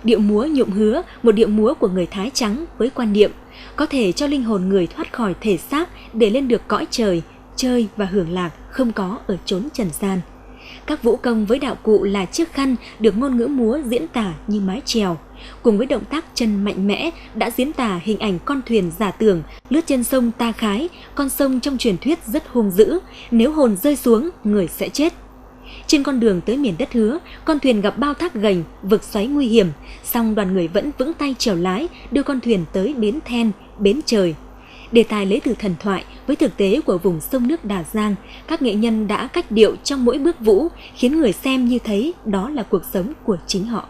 Điệu múa Nhuộm Hứa, một điệu múa của người Thái trắng với quan niệm có thể cho linh hồn người thoát khỏi thể xác để lên được cõi trời, chơi và hưởng lạc không có ở chốn trần gian. Các vũ công với đạo cụ là chiếc khăn được ngôn ngữ múa diễn tả như mái chèo, cùng với động tác chân mạnh mẽ đã diễn tả hình ảnh con thuyền giả tưởng lướt trên sông Ta Khái, con sông trong truyền thuyết rất hung dữ, nếu hồn rơi xuống người sẽ chết. Trên con đường tới miền đất hứa, con thuyền gặp bao thác gành, vực xoáy nguy hiểm, song đoàn người vẫn vững tay chèo lái đưa con thuyền tới bến Then, bến trời. Đề tài lấy từ thần thoại với thực tế của vùng sông nước Đà Giang, các nghệ nhân đã cách điệu trong mỗi bước vũ khiến người xem như thấy đó là cuộc sống của chính họ.